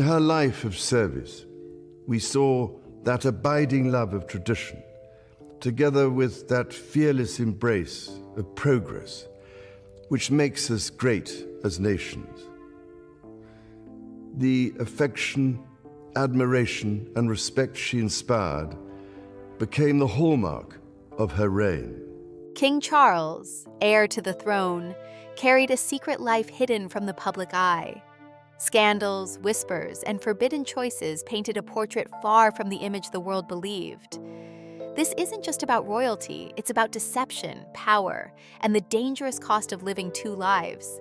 In her life of service, we saw that abiding love of tradition, together with that fearless embrace of progress, which makes us great as nations. The affection, admiration, and respect she inspired became the hallmark of her reign. King Charles, heir to the throne, carried a secret life hidden from the public eye. Scandals, whispers, and forbidden choices painted a portrait far from the image the world believed. This isn't just about royalty, it's about deception, power, and the dangerous cost of living two lives.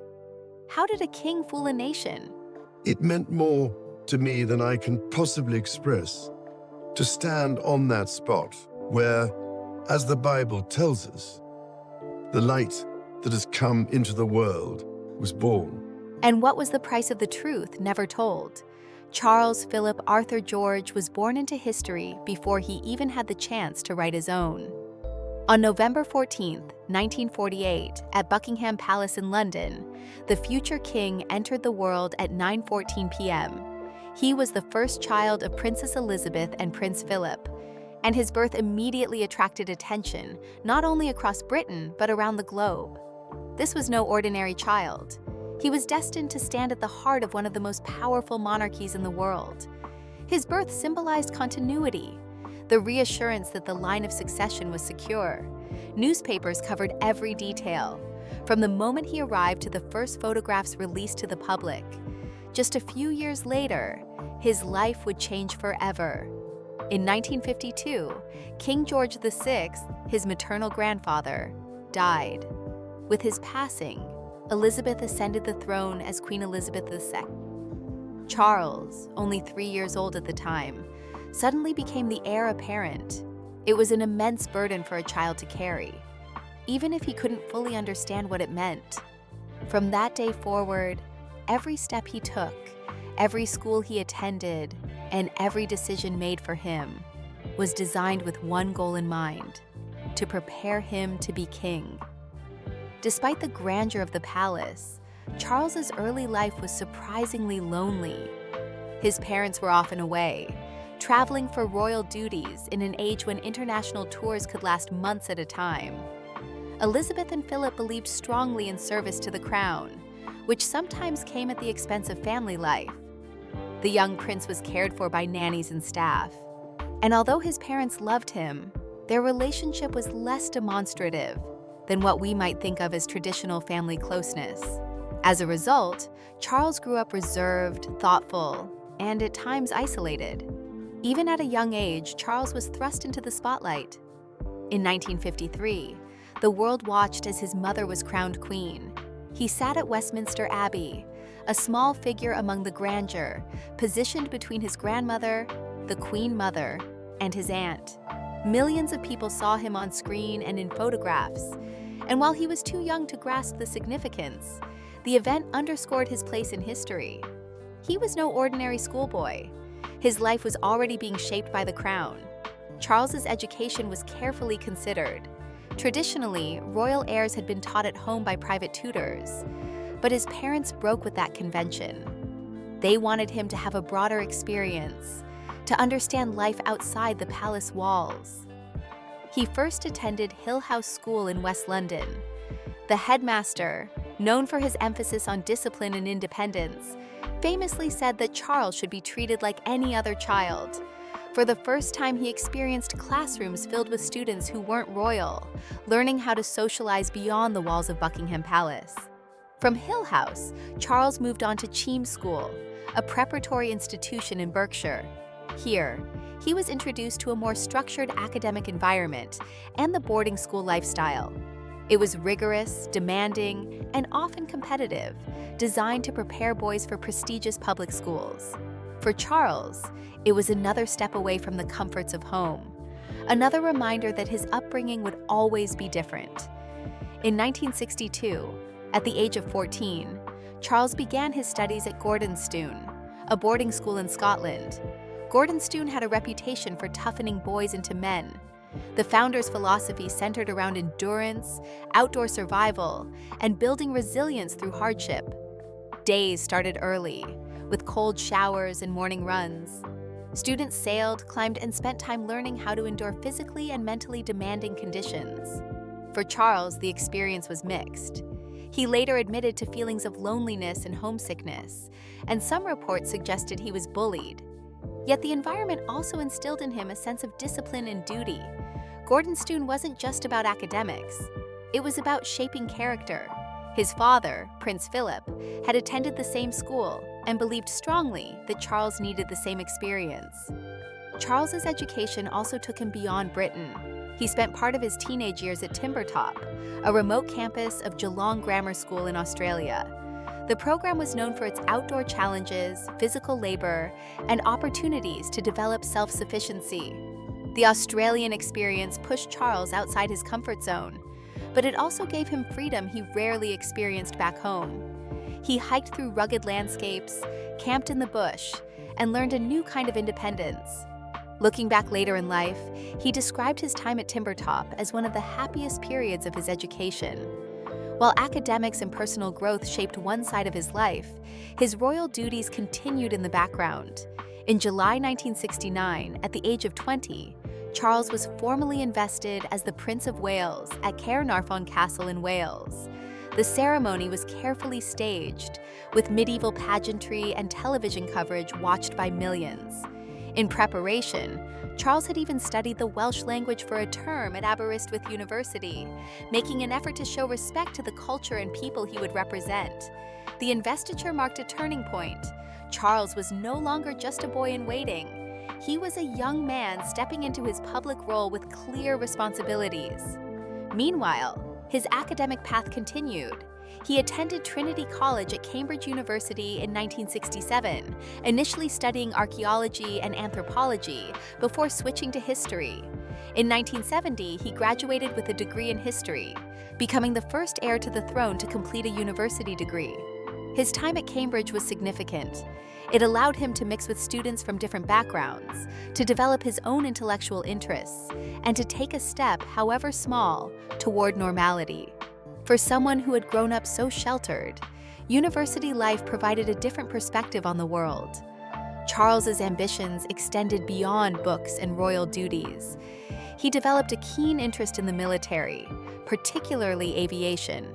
How did a king fool a nation? It meant more to me than I can possibly express, to stand on that spot where, as the Bible tells us, the light that has come into the world was born. And what was the price of the truth never told? Charles Philip Arthur George was born into history before he even had the chance to write his own. On November 14, 1948, at Buckingham Palace in London, the future king entered the world at 9:14 p.m. He was the first child of Princess Elizabeth and Prince Philip, and his birth immediately attracted attention, not only across Britain, but around the globe. This was no ordinary child. He was destined to stand at the heart of one of the most powerful monarchies in the world. His birth symbolized continuity, the reassurance that the line of succession was secure. Newspapers covered every detail, from the moment he arrived to the first photographs released to the public. Just a few years later, his life would change forever. In 1952, King George VI, his maternal grandfather, died. With his passing, Elizabeth ascended the throne as Queen Elizabeth II. Charles, only 3 years old at the time, suddenly became the heir apparent. It was an immense burden for a child to carry, even if he couldn't fully understand what it meant. From that day forward, every step he took, every school he attended, and every decision made for him was designed with one goal in mind: to prepare him to be king. Despite the grandeur of the palace, Charles's early life was surprisingly lonely. His parents were often away, traveling for royal duties in an age when international tours could last months at a time. Elizabeth and Philip believed strongly in service to the crown, which sometimes came at the expense of family life. The young prince was cared for by nannies and staff, and although his parents loved him, their relationship was less demonstrative than what we might think of as traditional family closeness. As a result, Charles grew up reserved, thoughtful, and at times isolated. Even at a young age, Charles was thrust into the spotlight. In 1953, the world watched as his mother was crowned queen. He sat at Westminster Abbey, a small figure among the grandeur, positioned between his grandmother, the Queen Mother, and his aunt. Millions of people saw him on screen and in photographs, and while he was too young to grasp the significance, the event underscored his place in history. He was no ordinary schoolboy. His life was already being shaped by the crown. Charles's education was carefully considered. Traditionally, royal heirs had been taught at home by private tutors, but his parents broke with that convention. They wanted him to have a broader experience, to understand life outside the palace walls. He first attended Hill House School in West London. The headmaster, known for his emphasis on discipline and independence, famously said that Charles should be treated like any other child. For the first time, he experienced classrooms filled with students who weren't royal, learning how to socialize beyond the walls of Buckingham Palace. From Hill House, Charles moved on to Cheam School, a preparatory institution in Berkshire. Here, he was introduced to a more structured academic environment and the boarding school lifestyle. It was rigorous, demanding, and often competitive, designed to prepare boys for prestigious public schools. For Charles, it was another step away from the comforts of home, another reminder that his upbringing would always be different. In 1962, at the age of 14, Charles began his studies at Gordonstoun, a boarding school in Scotland. Gordonstoun had a reputation for toughening boys into men. The founder's philosophy centered around endurance, outdoor survival, and building resilience through hardship. Days started early, with cold showers and morning runs. Students sailed, climbed, and spent time learning how to endure physically and mentally demanding conditions. For Charles, the experience was mixed. He later admitted to feelings of loneliness and homesickness, and some reports suggested he was bullied. Yet the environment also instilled in him a sense of discipline and duty. Gordonstoun wasn't just about academics. It was about shaping character. His father, Prince Philip, had attended the same school and believed strongly that Charles needed the same experience. Charles's education also took him beyond Britain. He spent part of his teenage years at Timbertop, a remote campus of Geelong Grammar School in Australia. The program was known for its outdoor challenges, physical labor, and opportunities to develop self-sufficiency. The Australian experience pushed Charles outside his comfort zone, but it also gave him freedom he rarely experienced back home. He hiked through rugged landscapes, camped in the bush, and learned a new kind of independence. Looking back later in life, he described his time at Timbertop as one of the happiest periods of his education. While academics and personal growth shaped one side of his life, his royal duties continued in the background. In July 1969, at the age of 20, Charles was formally invested as the Prince of Wales at Caernarfon Castle in Wales. The ceremony was carefully staged, with medieval pageantry and television coverage watched by millions. In preparation, Charles had even studied the Welsh language for a term at Aberystwyth University, making an effort to show respect to the culture and people he would represent. The investiture marked a turning point. Charles was no longer just a boy in waiting. He was a young man stepping into his public role with clear responsibilities. Meanwhile, his academic path continued. He attended Trinity College at Cambridge University in 1967, initially studying archaeology and anthropology before switching to history. In 1970, he graduated with a degree in history, becoming the first heir to the throne to complete a university degree. His time at Cambridge was significant. It allowed him to mix with students from different backgrounds, to develop his own intellectual interests, and to take a step, however small, toward normality. For someone who had grown up so sheltered, university life provided a different perspective on the world. Charles's ambitions extended beyond books and royal duties. He developed a keen interest in the military, particularly aviation.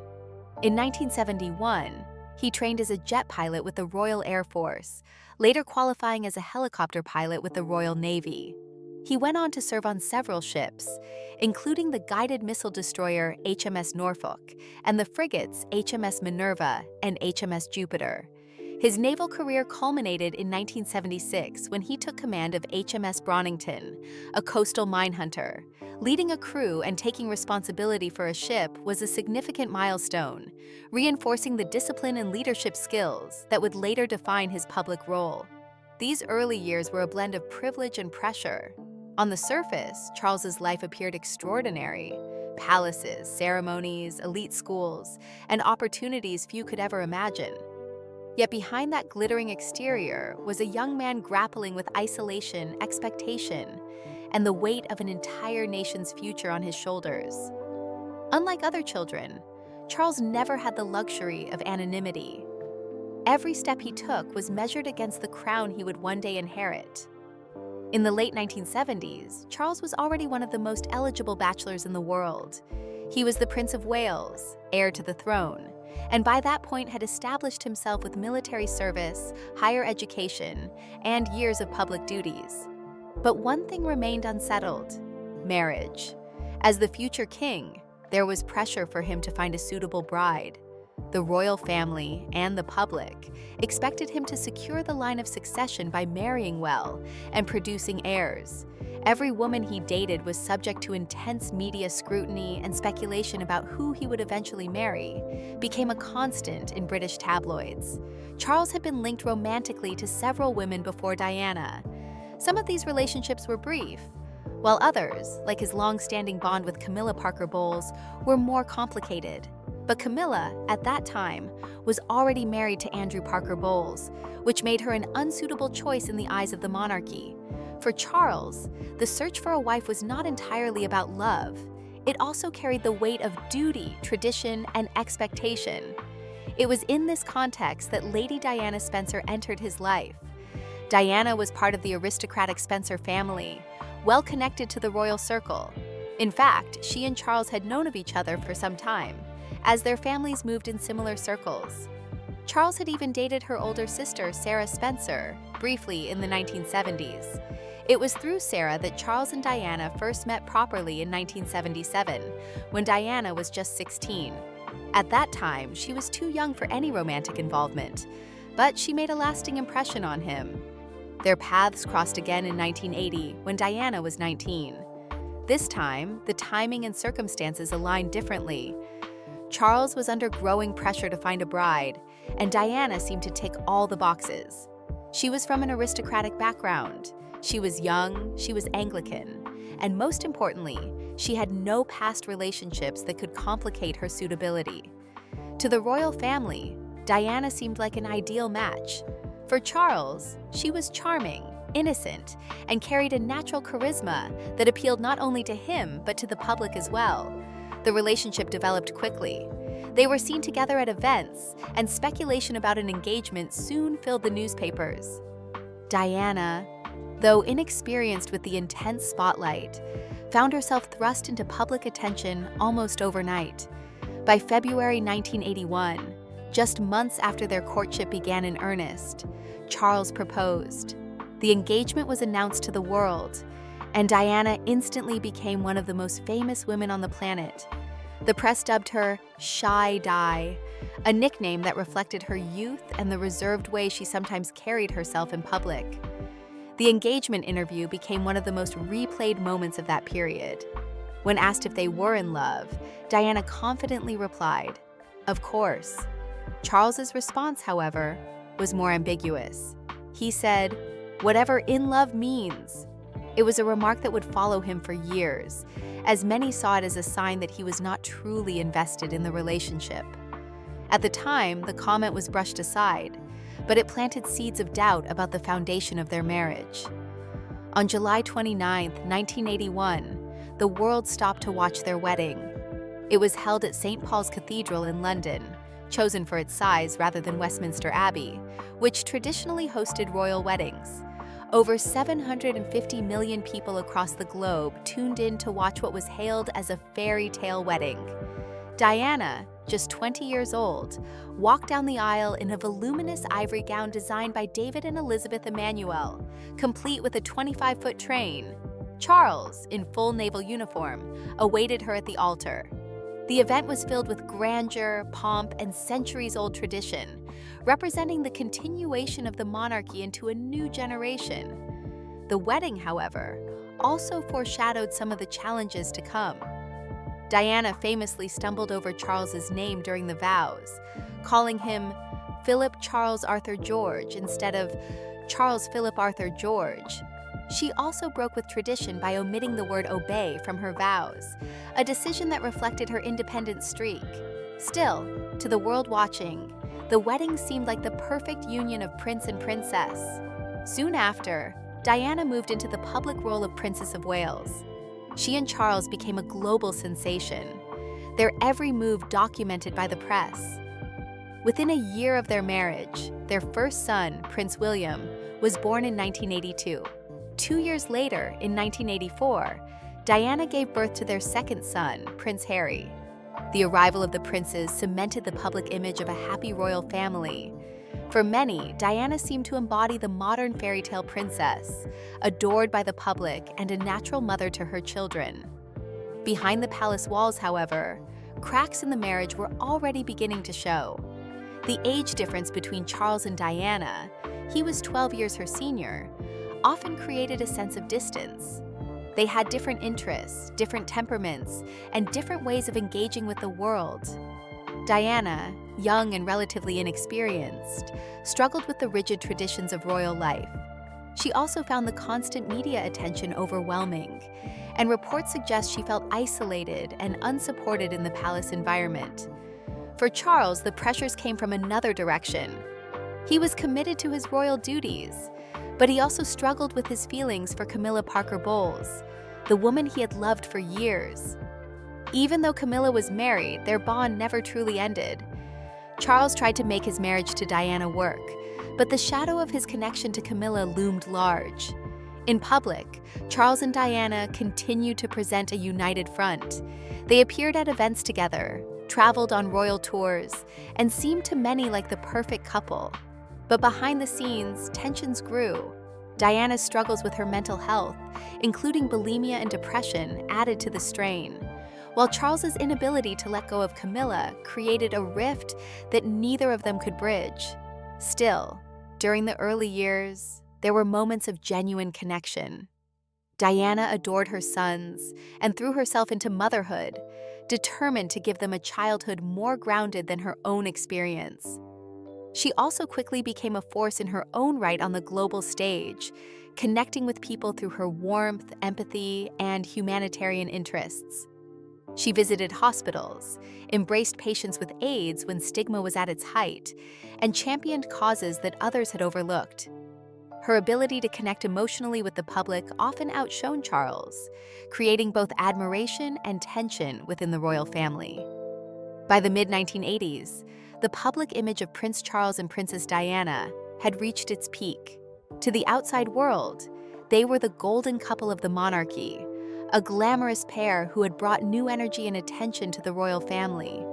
In 1971, he trained as a jet pilot with the Royal Air Force, later qualifying as a helicopter pilot with the Royal Navy. He went on to serve on several ships, including the guided missile destroyer HMS Norfolk and the frigates HMS Minerva and HMS Jupiter. His naval career culminated in 1976 when he took command of HMS Bronington, a coastal minehunter. Leading a crew and taking responsibility for a ship was a significant milestone, reinforcing the discipline and leadership skills that would later define his public role. These early years were a blend of privilege and pressure. On the surface, Charles's life appeared extraordinary. Palaces, ceremonies, elite schools, and opportunities few could ever imagine. Yet behind that glittering exterior was a young man grappling with isolation, expectation, and the weight of an entire nation's future on his shoulders. Unlike other children, Charles never had the luxury of anonymity. Every step he took was measured against the crown he would one day inherit. In the late 1970s, Charles was already one of the most eligible bachelors in the world. He was the Prince of Wales, heir to the throne, and by that point had established himself with military service, higher education, and years of public duties. But one thing remained unsettled: marriage. As the future king, there was pressure for him to find a suitable bride. The royal family and the public expected him to secure the line of succession by marrying well and producing heirs. Every woman he dated was subject to intense media scrutiny, and speculation about who he would eventually marry became a constant in British tabloids. Charles had been linked romantically to several women before Diana. Some of these relationships were brief, while others, like his long-standing bond with Camilla Parker Bowles, were more complicated. But Camilla, at that time, was already married to Andrew Parker Bowles, which made her an unsuitable choice in the eyes of the monarchy. For Charles, the search for a wife was not entirely about love. It also carried the weight of duty, tradition, and expectation. It was in this context that Lady Diana Spencer entered his life. Diana was part of the aristocratic Spencer family, well connected to the royal circle. In fact, she and Charles had known of each other for some time, as their families moved in similar circles. Charles had even dated her older sister, Sarah Spencer, briefly in the 1970s. It was through Sarah that Charles and Diana first met properly in 1977, when Diana was just 16. At that time, she was too young for any romantic involvement, but she made a lasting impression on him. Their paths crossed again in 1980, when Diana was 19. This time, the timing and circumstances aligned differently. Charles was under growing pressure to find a bride, and Diana seemed to tick all the boxes. She was from an aristocratic background. She was young, she was Anglican, and most importantly, she had no past relationships that could complicate her suitability. To the royal family, Diana seemed like an ideal match. For Charles, she was charming, innocent, and carried a natural charisma that appealed not only to him but to the public as well. The relationship developed quickly. They were seen together at events, and speculation about an engagement soon filled the newspapers. Diana, though inexperienced with the intense spotlight, found herself thrust into public attention almost overnight. By February 1981, just months after their courtship began in earnest, Charles proposed. The engagement was announced to the world, and Diana instantly became one of the most famous women on the planet. The press dubbed her Shy Di, a nickname that reflected her youth and the reserved way she sometimes carried herself in public. The engagement interview became one of the most replayed moments of that period. When asked if they were in love, Diana confidently replied, "Of course." Charles's response, however, was more ambiguous. He said, "Whatever in love means." It was a remark that would follow him for years, as many saw it as a sign that he was not truly invested in the relationship. At the time, the comment was brushed aside, but it planted seeds of doubt about the foundation of their marriage. On July 29, 1981, the world stopped to watch their wedding. It was held at St. Paul's Cathedral in London, chosen for its size rather than Westminster Abbey, which traditionally hosted royal weddings. Over 750 million people across the globe tuned in to watch what was hailed as a fairy tale wedding. Diana, just 20 years old, walked down the aisle in a voluminous ivory gown designed by David and Elizabeth Emanuel, complete with a 25-foot train. Charles, in full naval uniform, awaited her at the altar. The event was filled with grandeur, pomp, and centuries-old tradition, representing the continuation of the monarchy into a new generation. The wedding, however, also foreshadowed some of the challenges to come. Diana famously stumbled over Charles's name during the vows, calling him Philip Charles Arthur George instead of Charles Philip Arthur George. She also broke with tradition by omitting the word obey from her vows, a decision that reflected her independent streak. Still, to the world watching, the wedding seemed like the perfect union of prince and princess. Soon after, Diana moved into the public role of Princess of Wales. She and Charles became a global sensation, their every move documented by the press. Within a year of their marriage, their first son, Prince William, was born in 1982. 2 years later, in 1984, Diana gave birth to their second son, Prince Harry. The arrival of the princes cemented the public image of a happy royal family. For many, Diana seemed to embody the modern fairy tale princess, adored by the public and a natural mother to her children. Behind the palace walls, however, cracks in the marriage were already beginning to show. The age difference between Charles and Diana, he was 12 years her senior, often created a sense of distance. They had different interests, different temperaments, and different ways of engaging with the world. Diana, young and relatively inexperienced, struggled with the rigid traditions of royal life. She also found the constant media attention overwhelming, and reports suggest she felt isolated and unsupported in the palace environment. For Charles, the pressures came from another direction. He was committed to his royal duties, but he also struggled with his feelings for Camilla Parker Bowles, the woman he had loved for years. Even though Camilla was married, their bond never truly ended. Charles tried to make his marriage to Diana work, but the shadow of his connection to Camilla loomed large. In public, Charles and Diana continued to present a united front. They appeared at events together, traveled on royal tours, and seemed to many like the perfect couple. But behind the scenes, tensions grew. Diana's struggles with her mental health, including bulimia and depression, added to the strain, while Charles's inability to let go of Camilla created a rift that neither of them could bridge. Still, during the early years, there were moments of genuine connection. Diana adored her sons and threw herself into motherhood, determined to give them a childhood more grounded than her own experience. She also quickly became a force in her own right on the global stage, connecting with people through her warmth, empathy, and humanitarian interests. She visited hospitals, embraced patients with AIDS when stigma was at its height, and championed causes that others had overlooked. Her ability to connect emotionally with the public often outshone Charles, creating both admiration and tension within the royal family. By the mid-1980s, the public image of Prince Charles and Princess Diana had reached its peak. To the outside world, they were the golden couple of the monarchy, a glamorous pair who had brought new energy and attention to the royal family.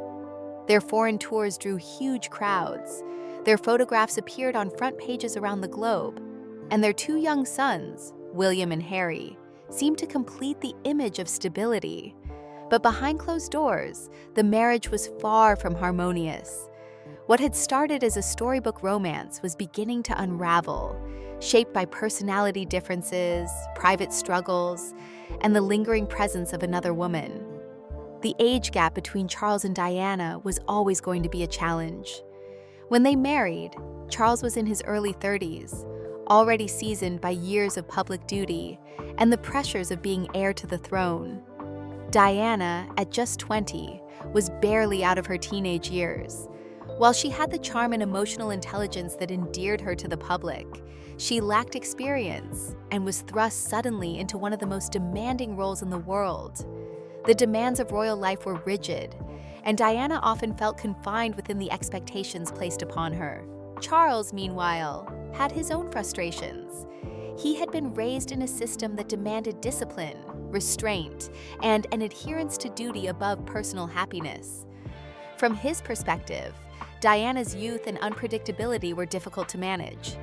Their foreign tours drew huge crowds, their photographs appeared on front pages around the globe, and their two young sons, William and Harry, seemed to complete the image of stability. But behind closed doors, the marriage was far from harmonious. What had started as a storybook romance was beginning to unravel, shaped by personality differences, private struggles, and the lingering presence of another woman. The age gap between Charles and Diana was always going to be a challenge. When they married, Charles was in his early 30s, already seasoned by years of public duty and the pressures of being heir to the throne. Diana, at just 20, was barely out of her teenage years. While she had the charm and emotional intelligence that endeared her to the public, she lacked experience and was thrust suddenly into one of the most demanding roles in the world. The demands of royal life were rigid, and Diana often felt confined within the expectations placed upon her. Charles, meanwhile, had his own frustrations. He had been raised in a system that demanded discipline, restraint, and an adherence to duty above personal happiness. From his perspective, Diana's youth and unpredictability were difficult to manage.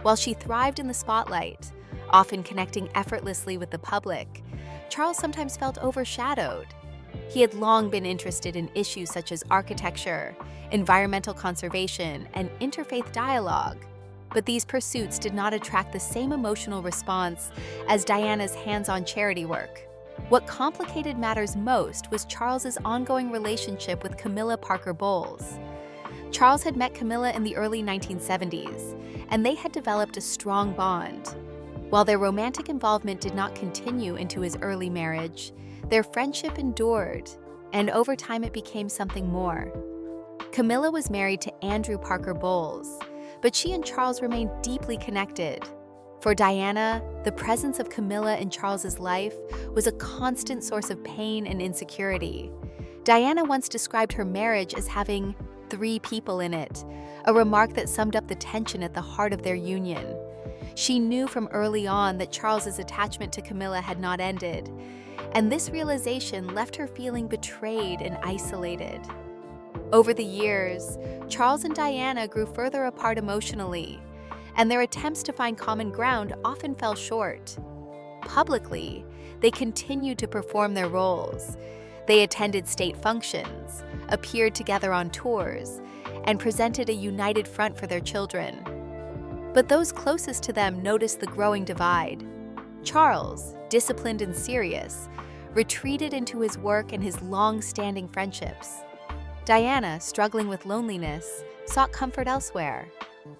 While she thrived in the spotlight, often connecting effortlessly with the public, Charles sometimes felt overshadowed. He had long been interested in issues such as architecture, environmental conservation, and interfaith dialogue. But these pursuits did not attract the same emotional response as Diana's hands-on charity work. What complicated matters most was Charles's ongoing relationship with Camilla Parker Bowles. Charles had met Camilla in the early 1970s, and they had developed a strong bond. While their romantic involvement did not continue into his early marriage, their friendship endured, and over time it became something more. Camilla was married to Andrew Parker Bowles, but she and Charles remained deeply connected. For Diana, the presence of Camilla in Charles's life was a constant source of pain and insecurity. Diana once described her marriage as having 3 people in it, a remark that summed up the tension at the heart of their union. She knew from early on that Charles's attachment to Camilla had not ended, and this realization left her feeling betrayed and isolated. Over the years, Charles and Diana grew further apart emotionally, and their attempts to find common ground often fell short. Publicly, they continued to perform their roles. They attended state functions, appeared together on tours, and presented a united front for their children. But those closest to them noticed the growing divide. Charles, disciplined and serious, retreated into his work and his long-standing friendships. Diana, struggling with loneliness, sought comfort elsewhere.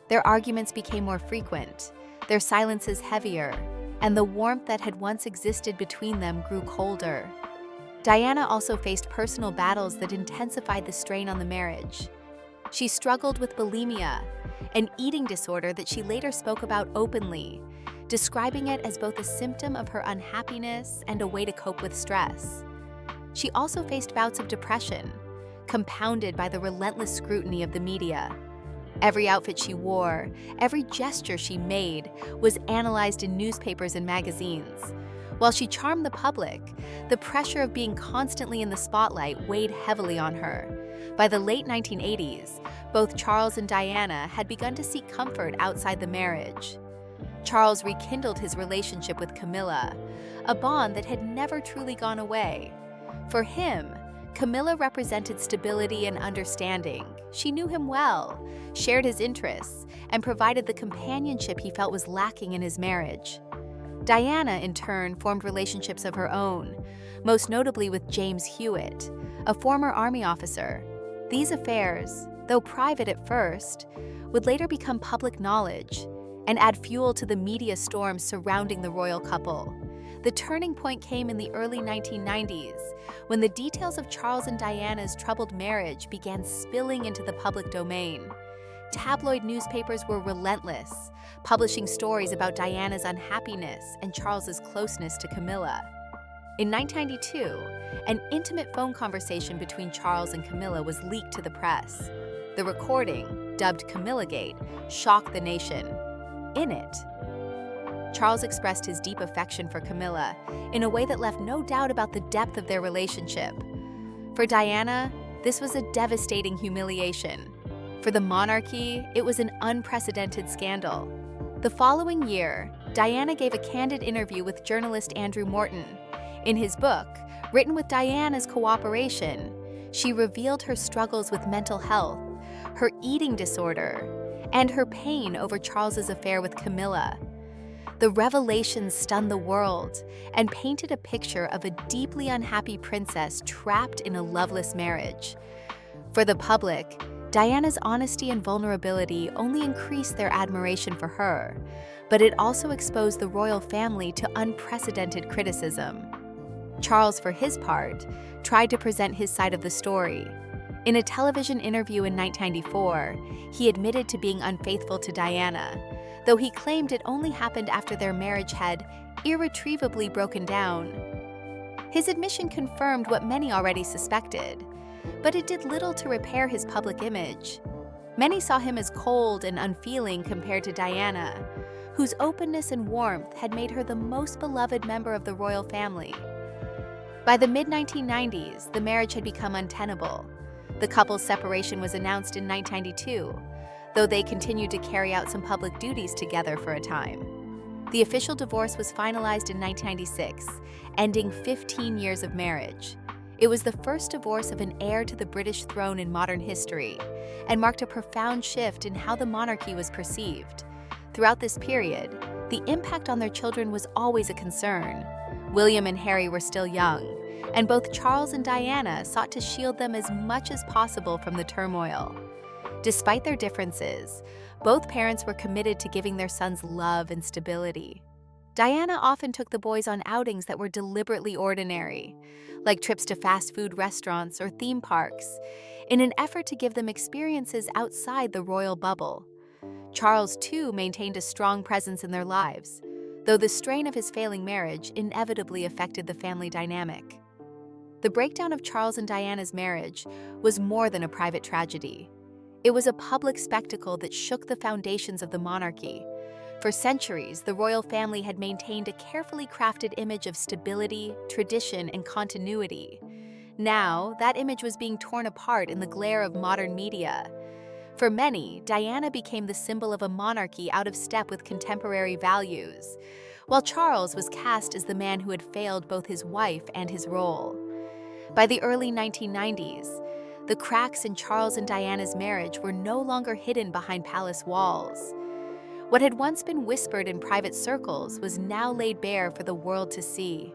Their arguments became more frequent, their silences heavier, and the warmth that had once existed between them grew colder. Diana also faced personal battles that intensified the strain on the marriage. She struggled with bulimia, an eating disorder that she later spoke about openly, describing it as both a symptom of her unhappiness and a way to cope with stress. She also faced bouts of depression, compounded by the relentless scrutiny of the media. Every outfit she wore, every gesture she made, was analyzed in newspapers and magazines. While she charmed the public, the pressure of being constantly in the spotlight weighed heavily on her. By the late 1980s, both Charles and Diana had begun to seek comfort outside the marriage. Charles rekindled his relationship with Camilla, a bond that had never truly gone away. For him, Camilla represented stability and understanding. She knew him well, shared his interests, and provided the companionship he felt was lacking in his marriage. Diana, in turn, formed relationships of her own, most notably with James Hewitt, a former Army officer. These affairs, though private at first, would later become public knowledge and add fuel to the media storm surrounding the royal couple. The turning point came in the early 1990s, when the details of Charles and Diana's troubled marriage began spilling into the public domain. Tabloid newspapers were relentless, publishing stories about Diana's unhappiness and Charles's closeness to Camilla. In 1992, an intimate phone conversation between Charles and Camilla was leaked to the press. The recording, dubbed Camillagate, shocked the nation. In it, Charles expressed his deep affection for Camilla in a way that left no doubt about the depth of their relationship. For Diana, this was a devastating humiliation. For the monarchy, it was an unprecedented scandal. The following year, Diana gave a candid interview with journalist Andrew Morton. In his book, written with Diana's cooperation, she revealed her struggles with mental health, her eating disorder, and her pain over Charles's affair with Camilla. The revelations stunned the world and painted a picture of a deeply unhappy princess trapped in a loveless marriage. For the public, Diana's honesty and vulnerability only increased their admiration for her, but it also exposed the royal family to unprecedented criticism. Charles, for his part, tried to present his side of the story. In a television interview in 1994, he admitted to being unfaithful to Diana, though he claimed it only happened after their marriage had irretrievably broken down. His admission confirmed what many already suspected, but it did little to repair his public image. Many saw him as cold and unfeeling compared to Diana, whose openness and warmth had made her the most beloved member of the royal family. By the mid-1990s, the marriage had become untenable. The couple's separation was announced in 1992, though they continued to carry out some public duties together for a time. The official divorce was finalized in 1996, ending 15 years of marriage. It was the first divorce of an heir to the British throne in modern history, and marked a profound shift in how the monarchy was perceived. Throughout this period, the impact on their children was always a concern. William and Harry were still young, and both Charles and Diana sought to shield them as much as possible from the turmoil. Despite their differences, both parents were committed to giving their sons love and stability. Diana often took the boys on outings that were deliberately ordinary, like trips to fast food restaurants or theme parks, in an effort to give them experiences outside the royal bubble. Charles, too, maintained a strong presence in their lives, though the strain of his failing marriage inevitably affected the family dynamic. The breakdown of Charles and Diana's marriage was more than a private tragedy. It was a public spectacle that shook the foundations of the monarchy. For centuries, the royal family had maintained a carefully crafted image of stability, tradition, and continuity. Now, that image was being torn apart in the glare of modern media. For many, Diana became the symbol of a monarchy out of step with contemporary values, while Charles was cast as the man who had failed both his wife and his role. By the early 1990s, the cracks in Charles and Diana's marriage were no longer hidden behind palace walls. What had once been whispered in private circles was now laid bare for the world to see.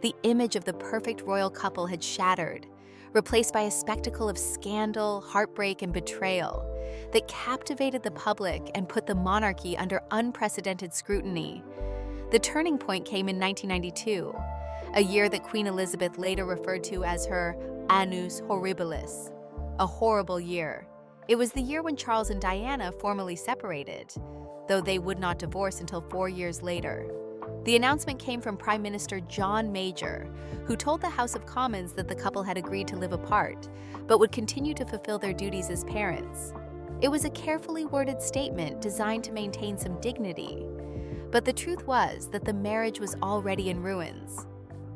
The image of the perfect royal couple had shattered, replaced by a spectacle of scandal, heartbreak, and betrayal that captivated the public and put the monarchy under unprecedented scrutiny. The turning point came in 1992, a year that Queen Elizabeth later referred to as her Annus Horribilis, a horrible year. It was the year when Charles and Diana formally separated, though they would not divorce until 4 years later. The announcement came from Prime Minister John Major, who told the House of Commons that the couple had agreed to live apart, but would continue to fulfill their duties as parents. It was a carefully worded statement designed to maintain some dignity. But the truth was that the marriage was already in ruins.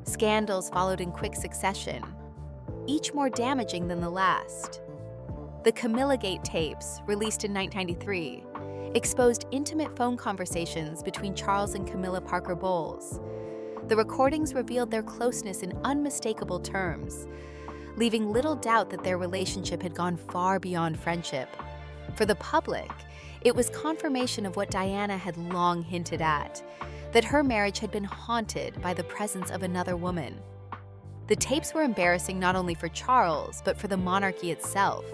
Scandals followed in quick succession, each more damaging than the last. The Camillagate tapes, released in 1993, exposed intimate phone conversations between Charles and Camilla Parker Bowles. The recordings revealed their closeness in unmistakable terms, leaving little doubt that their relationship had gone far beyond friendship. For the public, it was confirmation of what Diana had long hinted at, that her marriage had been haunted by the presence of another woman. The tapes were embarrassing not only for Charles, but for the monarchy itself.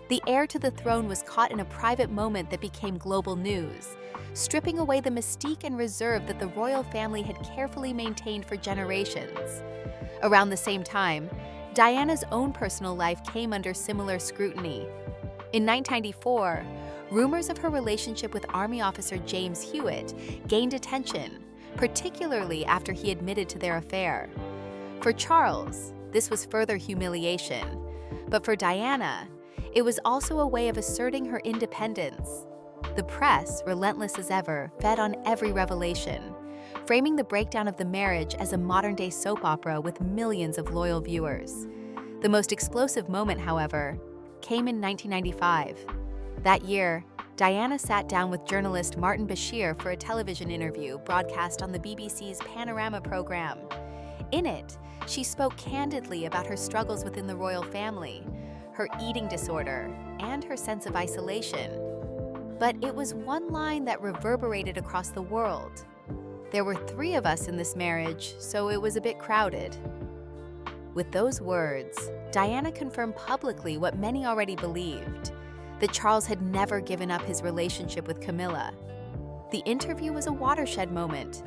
The heir to the throne was caught in a private moment that became global news, stripping away the mystique and reserve that the royal family had carefully maintained for generations. Around the same time, Diana's own personal life came under similar scrutiny. In 1994, rumors of her relationship with Army officer James Hewitt gained attention, particularly after he admitted to their affair. For Charles, this was further humiliation, but for Diana, it was also a way of asserting her independence. The press, relentless as ever, fed on every revelation, framing the breakdown of the marriage as a modern-day soap opera with millions of loyal viewers. The most explosive moment, however, came in 1995. That year, Diana sat down with journalist Martin Bashir for a television interview broadcast on the BBC's Panorama program. In it, she spoke candidly about her struggles within the royal family, her eating disorder, and her sense of isolation. But it was one line that reverberated across the world. There were 3 of us in this marriage, so it was a bit crowded. With those words, Diana confirmed publicly what many already believed, that Charles had never given up his relationship with Camilla. The interview was a watershed moment.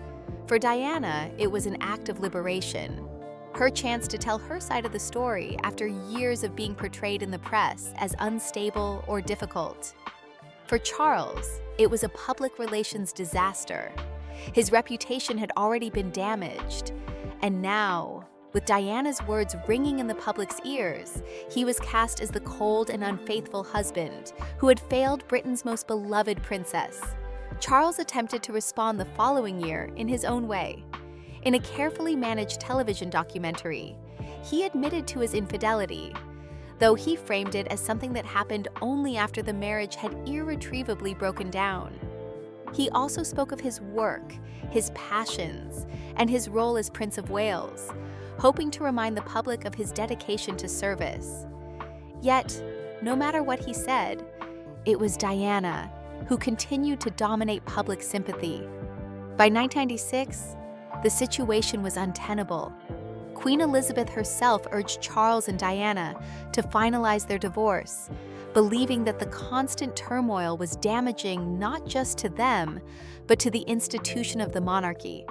For Diana, it was an act of liberation, her chance to tell her side of the story after years of being portrayed in the press as unstable or difficult. For Charles, it was a public relations disaster. His reputation had already been damaged, and now, with Diana's words ringing in the public's ears, he was cast as the cold and unfaithful husband who had failed Britain's most beloved princess. Charles attempted to respond the following year in his own way. In a carefully managed television documentary, he admitted to his infidelity, though he framed it as something that happened only after the marriage had irretrievably broken down. He also spoke of his work, his passions, and his role as Prince of Wales, hoping to remind the public of his dedication to service. Yet, no matter what he said, it was Diana who continued to dominate public sympathy. By 1996, the situation was untenable. Queen Elizabeth herself urged Charles and Diana to finalize their divorce, believing that the constant turmoil was damaging not just to them, but to the institution of the monarchy.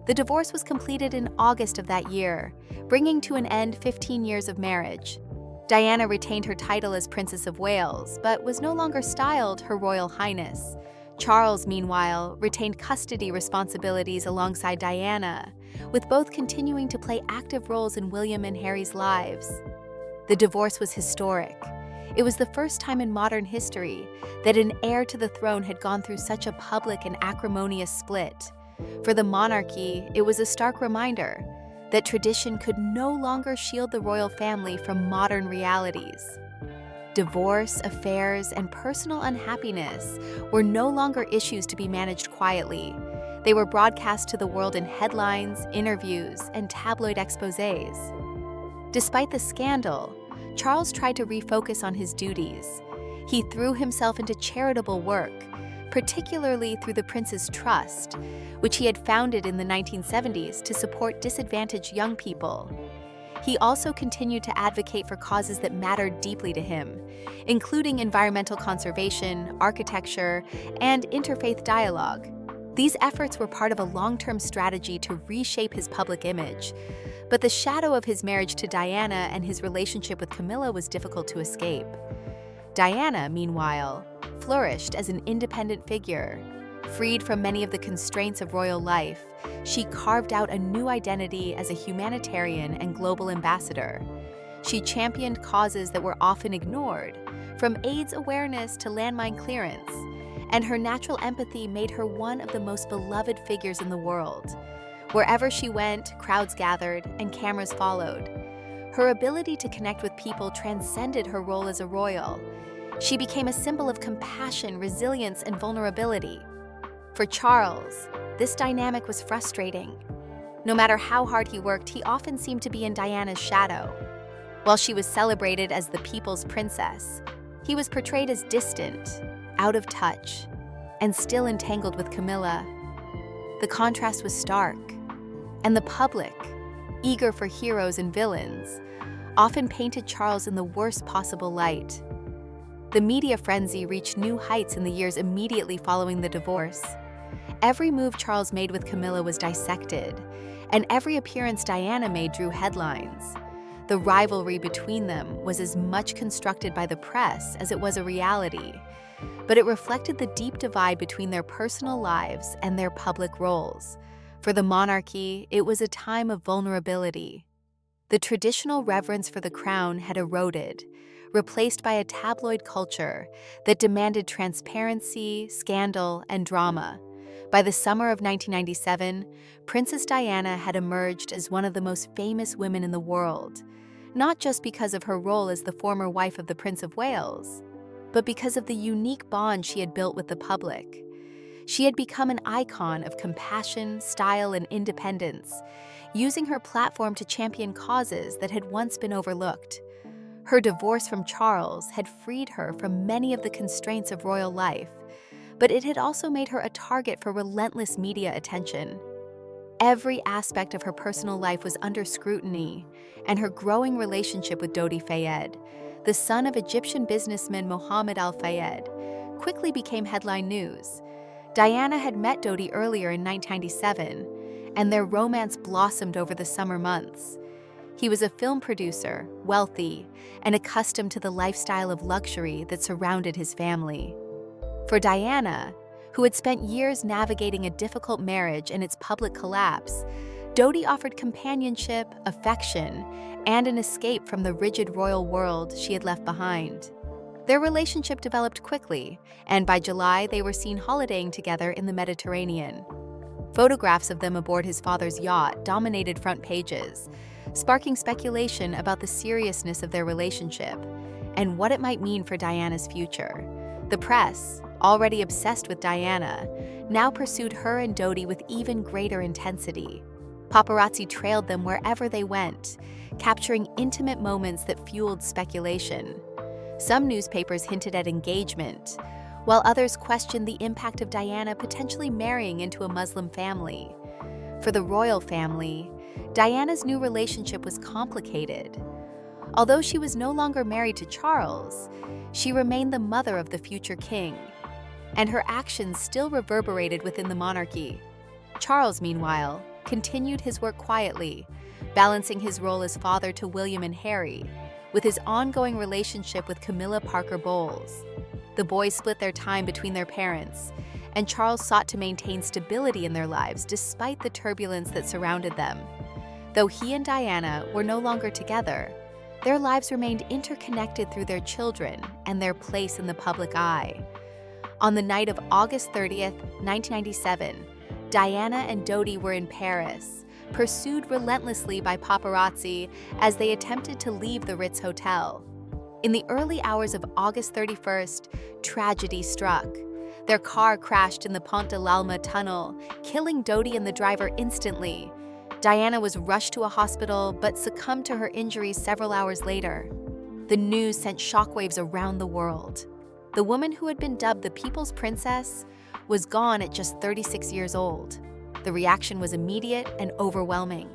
The divorce was completed in August of that year, bringing to an end 15 years of marriage. Diana retained her title as Princess of Wales, but was no longer styled Her Royal Highness. Charles, meanwhile, retained custody responsibilities alongside Diana, with both continuing to play active roles in William and Harry's lives. The divorce was historic. It was the first time in modern history that an heir to the throne had gone through such a public and acrimonious split. For the monarchy, it was a stark reminder that tradition could no longer shield the royal family from modern realities. Divorce, affairs, and personal unhappiness were no longer issues to be managed quietly. They were broadcast to the world in headlines, interviews, and tabloid exposés. Despite the scandal, Charles tried to refocus on his duties. He threw himself into charitable work, particularly through the Prince's Trust, which he had founded in the 1970s to support disadvantaged young people. He also continued to advocate for causes that mattered deeply to him, including environmental conservation, architecture, and interfaith dialogue. These efforts were part of a long-term strategy to reshape his public image, but the shadow of his marriage to Diana and his relationship with Camilla was difficult to escape. Diana, meanwhile, flourished as an independent figure, Freed from many of the constraints of royal life, she carved out a new identity as a humanitarian and global ambassador. She championed causes that were often ignored, from AIDS awareness to landmine clearance, and her natural empathy made her one of the most beloved figures in the world. Wherever she went, crowds gathered and cameras followed. Her ability to connect with people transcended her role as a royal. She became a symbol of compassion, resilience, and vulnerability. For Charles, this dynamic was frustrating. No matter how hard he worked, he often seemed to be in Diana's shadow. While she was celebrated as the people's princess, he was portrayed as distant, out of touch, and still entangled with Camilla. The contrast was stark, and the public, eager for heroes and villains, often painted Charles in the worst possible light. The media frenzy reached new heights in the years immediately following the divorce. Every move Charles made with Camilla was dissected, and every appearance Diana made drew headlines. The rivalry between them was as much constructed by the press as it was a reality, but it reflected the deep divide between their personal lives and their public roles. For the monarchy, it was a time of vulnerability. The traditional reverence for the crown had eroded, replaced by a tabloid culture that demanded transparency, scandal, and drama. By the summer of 1997, Princess Diana had emerged as one of the most famous women in the world, not just because of her role as the former wife of the Prince of Wales, but because of the unique bond she had built with the public. She had become an icon of compassion, style, and independence, using her platform to champion causes that had once been overlooked. Her divorce from Charles had freed her from many of the constraints of royal life, but it had also made her a target for relentless media attention. Every aspect of her personal life was under scrutiny, and her growing relationship with Dodi Fayed, the son of Egyptian businessman Mohammed Al Fayed, quickly became headline news. Diana had met Dodi earlier in 1997, and their romance blossomed over the summer months. He was a film producer, wealthy, and accustomed to the lifestyle of luxury that surrounded his family. For Diana, who had spent years navigating a difficult marriage and its public collapse, Dodi offered companionship, affection, and an escape from the rigid royal world she had left behind. Their relationship developed quickly, and by July they were seen holidaying together in the Mediterranean. Photographs of them aboard his father's yacht dominated front pages, sparking speculation about the seriousness of their relationship and what it might mean for Diana's future. The press, already obsessed with Diana, now pursued her and Dodi with even greater intensity. Paparazzi trailed them wherever they went, capturing intimate moments that fueled speculation. Some newspapers hinted at engagement, while others questioned the impact of Diana potentially marrying into a Muslim family. For the royal family, Diana's new relationship was complicated. Although she was no longer married to Charles, she remained the mother of the future king, and her actions still reverberated within the monarchy. Charles, meanwhile, continued his work quietly, balancing his role as father to William and Harry with his ongoing relationship with Camilla Parker Bowles. The boys split their time between their parents, and Charles sought to maintain stability in their lives despite the turbulence that surrounded them. Though he and Diana were no longer together, their lives remained interconnected through their children and their place in the public eye. On the night of August 30th, 1997, Diana and Dodi were in Paris, pursued relentlessly by paparazzi as they attempted to leave the Ritz Hotel. In the early hours of August 31st, tragedy struck. Their car crashed in the Pont de l'Alma tunnel, killing Dodi and the driver instantly. Diana was rushed to a hospital but succumbed to her injuries several hours later. The news sent shockwaves around the world. The woman who had been dubbed the People's Princess was gone at just 36 years old. The reaction was immediate and overwhelming.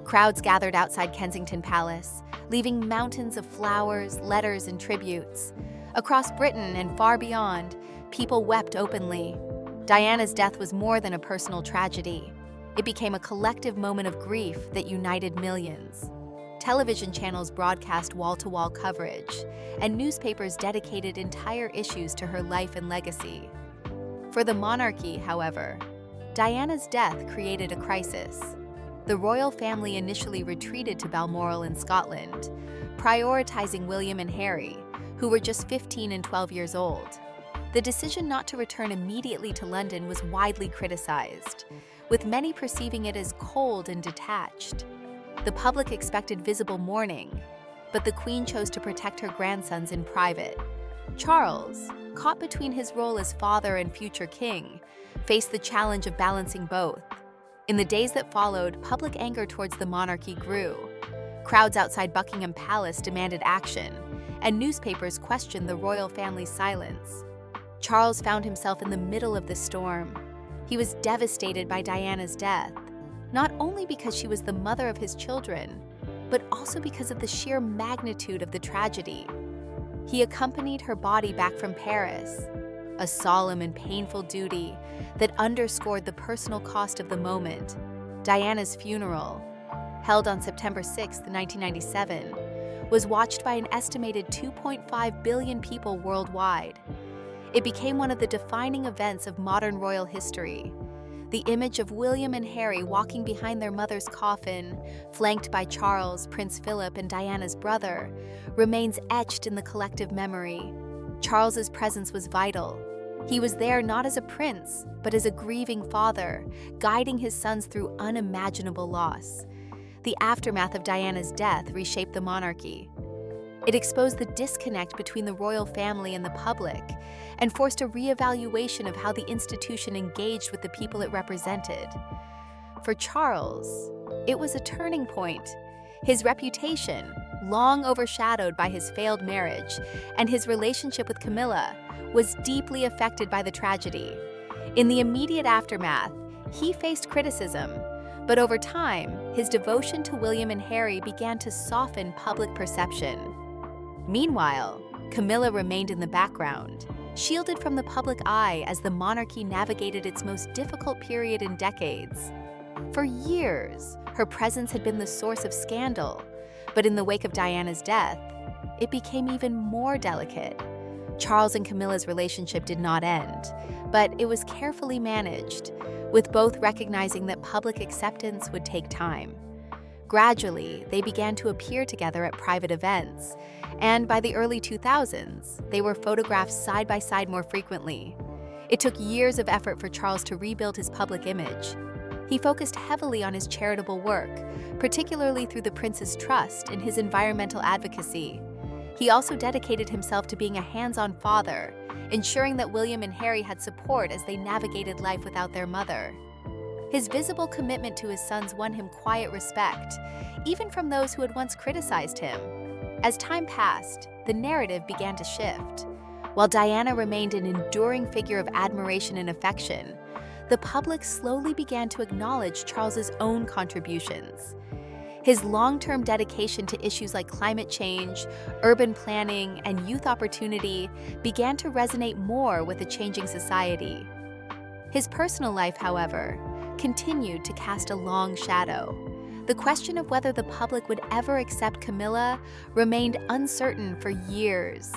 Crowds gathered outside Kensington Palace, leaving mountains of flowers, letters, and tributes. Across Britain and far beyond, people wept openly. Diana's death was more than a personal tragedy. It became a collective moment of grief that united millions. Television channels broadcast wall-to-wall coverage, and newspapers dedicated entire issues to her life and legacy. For the monarchy, however, Diana's death created a crisis. The royal family initially retreated to Balmoral in Scotland, prioritizing William and Harry, who were just 15 and 12 years old. The decision not to return immediately to London was widely criticized, with many perceiving it as cold and detached. The public expected visible mourning, but the Queen chose to protect her grandsons in private. Charles, caught between his role as father and future king, faced the challenge of balancing both. In the days that followed, public anger towards the monarchy grew. Crowds outside Buckingham Palace demanded action, and newspapers questioned the royal family's silence. Charles found himself in the middle of the storm. He was devastated by Diana's death, not only because she was the mother of his children, but also because of the sheer magnitude of the tragedy. He accompanied her body back from Paris, a solemn and painful duty that underscored the personal cost of the moment. Diana's funeral, held on September 6, 1997, was watched by an estimated 2.5 billion people worldwide. It became one of the defining events of modern royal history. The image of William and Harry walking behind their mother's coffin, flanked by Charles, Prince Philip, and Diana's brother, remains etched in the collective memory. Charles's presence was vital. He was there not as a prince, but as a grieving father, guiding his sons through unimaginable loss. The aftermath of Diana's death reshaped the monarchy. It exposed the disconnect between the royal family and the public, and forced a reevaluation of how the institution engaged with the people it represented. For Charles, it was a turning point. His reputation, long overshadowed by his failed marriage, and his relationship with Camilla, was deeply affected by the tragedy. In the immediate aftermath, he faced criticism, but over time, his devotion to William and Harry began to soften public perception. Meanwhile, Camilla remained in the background, shielded from the public eye as the monarchy navigated its most difficult period in decades. For years, her presence had been the source of scandal, but in the wake of Diana's death, it became even more delicate. Charles and Camilla's relationship did not end, but it was carefully managed, with both recognizing that public acceptance would take time. Gradually, they began to appear together at private events, and by the early 2000s, they were photographed side by side more frequently. It took years of effort for Charles to rebuild his public image. He focused heavily on his charitable work, particularly through the Prince's Trust and his environmental advocacy. He also dedicated himself to being a hands-on father, ensuring that William and Harry had support as they navigated life without their mother. His visible commitment to his sons won him quiet respect, even from those who had once criticized him. As time passed, the narrative began to shift. While Diana remained an enduring figure of admiration and affection, the public slowly began to acknowledge Charles's own contributions. His long-term dedication to issues like climate change, urban planning, and youth opportunity began to resonate more with a changing society. His personal life, however, continued to cast a long shadow. The question of whether the public would ever accept Camilla remained uncertain for years.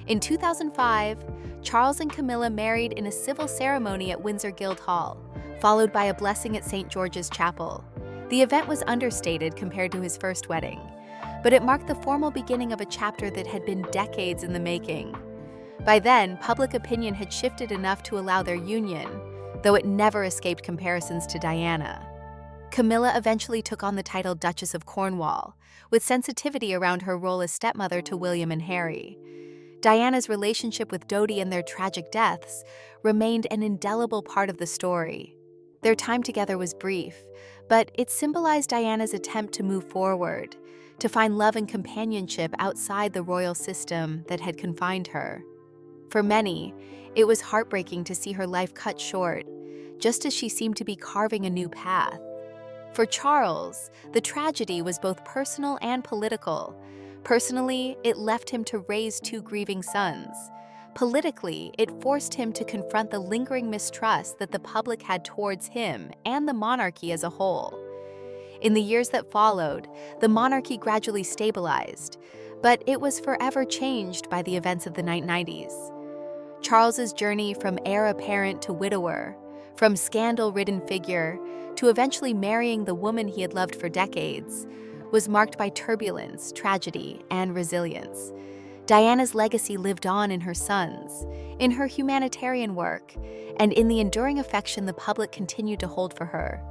In 2005, Charles and Camilla married in a civil ceremony at Windsor Guildhall, followed by a blessing at St. George's Chapel. The event was understated compared to his first wedding, but it marked the formal beginning of a chapter that had been decades in the making. By then, public opinion had shifted enough to allow their union, though it never escaped comparisons to Diana. Camilla eventually took on the title Duchess of Cornwall, with sensitivity around her role as stepmother to William and Harry. Diana's relationship with Dodi and their tragic deaths remained an indelible part of the story. Their time together was brief, but it symbolized Diana's attempt to move forward, to find love and companionship outside the royal system that had confined her. For many, it was heartbreaking to see her life cut short, just as she seemed to be carving a new path. For Charles, the tragedy was both personal and political. Personally, it left him to raise two grieving sons. Politically, it forced him to confront the lingering mistrust that the public had towards him and the monarchy as a whole. In the years that followed, the monarchy gradually stabilized, but it was forever changed by the events of the 1990s. Charles's journey from heir apparent to widower, from scandal-ridden figure to eventually marrying the woman he had loved for decades, was marked by turbulence, tragedy, and resilience. Diana's legacy lived on in her sons, in her humanitarian work, and in the enduring affection the public continued to hold for her.